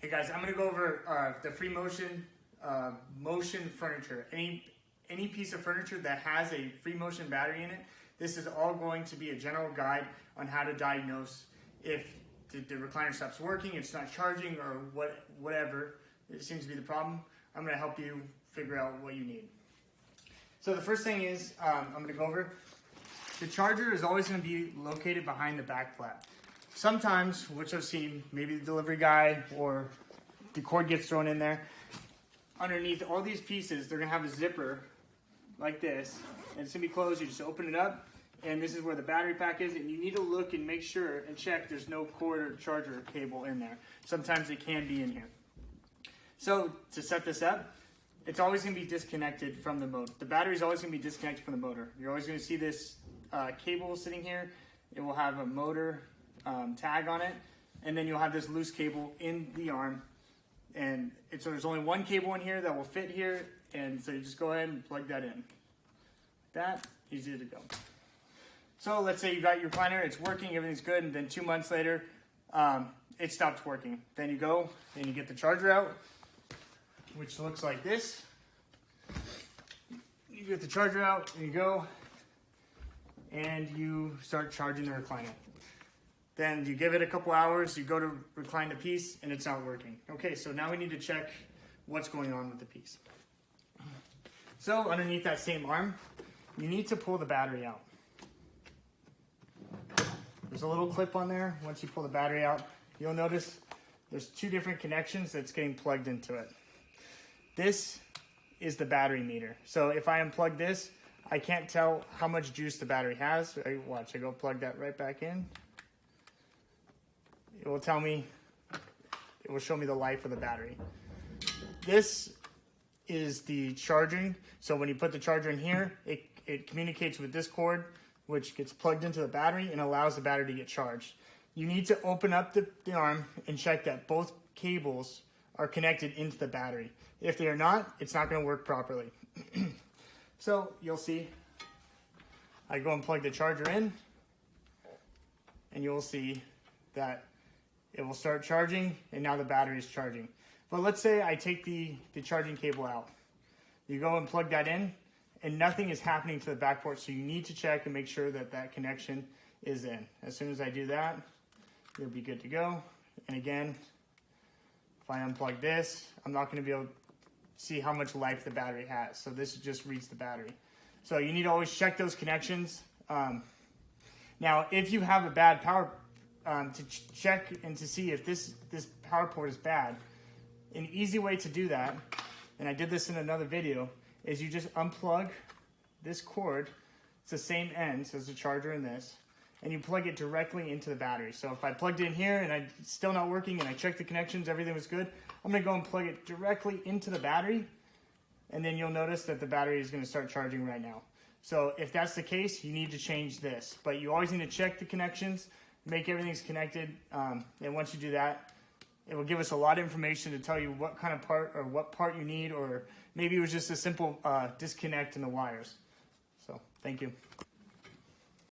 Hey guys, I'm going to go over the Freemotion motion furniture. Any piece of furniture that has a Freemotion battery in it, this is all going to be a general guide on how to diagnose if the recliner stops working, it's not charging, or whatever it seems to be the problem. I'm going to help you figure out what you need. So the first thing is, I'm going to go over, the charger is always going to be located behind the back flap. Sometimes, which I've seen, maybe the delivery guy or the cord gets thrown in there. Underneath all these pieces, they're going to have a zipper like this, and it's going to be closed. You just open it up, and this is where the battery pack is, and you need to look and make sure and check there's no cord or charger cable in there. Sometimes it can be in here. So to set this up, it's always going to be disconnected from the motor. The battery is always going to be disconnected from the motor. You're always going to see this cable sitting here. It will have a motor tag on it, and then you'll have this loose cable in the arm, and so there's only one cable in here that will fit here, and so you just go ahead and plug that in. That, easy to go. So let's say you got your recliner, it's working, everything's good, and then 2 months later, it stopped working. Then you go and you get the charger out, which looks like this. You get the charger out, and you go, and you start charging the recliner. Then you give it a couple hours, you go to recline the piece, and it's not working. Okay, so now we need to check what's going on with the piece. So underneath that same arm, you need to pull the battery out. There's a little clip on there. Once you pull the battery out, you'll notice there's two different connections that's getting plugged into it. This is the battery meter. So if I unplug this, I can't tell how much juice the battery has. Watch, I go plug that right back in. It will tell me, it will show me the life of the battery. This is the charging. So when you put the charger in here, it communicates with this cord, which gets plugged into the battery and allows the battery to get charged. You need to open up the arm and check that both cables are connected into the battery. If they are not, it's not going to work properly. So you'll see, I go and plug the charger in, and you'll see that it will start charging, and now the battery is charging. But let's say I take the charging cable out. You go and plug that in, and nothing is happening to the back port, so you need to check and make sure that that connection is in. As soon as I do that, you'll be good to go. And again, if I unplug this, I'm not going to be able to see how much life the battery has. So this just reads the battery. So you need to always check those connections. Now, if you have a bad power, to check and to see if this power port is bad, an easy way to do that, and I did this in another video, is you just unplug this cord. It's the same ends as the charger in this, and you plug it directly into the battery. So if I plugged it in here and it's still not working and I checked the connections, everything was good, I'm going to go and plug it directly into the battery, and then you'll notice that the battery is going to start charging right now. So if that's the case, you need to change this. But you always need to check the connections, make everything's connected, and once you do that, it will give us a lot of information to tell you what kind of part or what part you need, or maybe it was just a simple disconnect in the wires. So, thank you.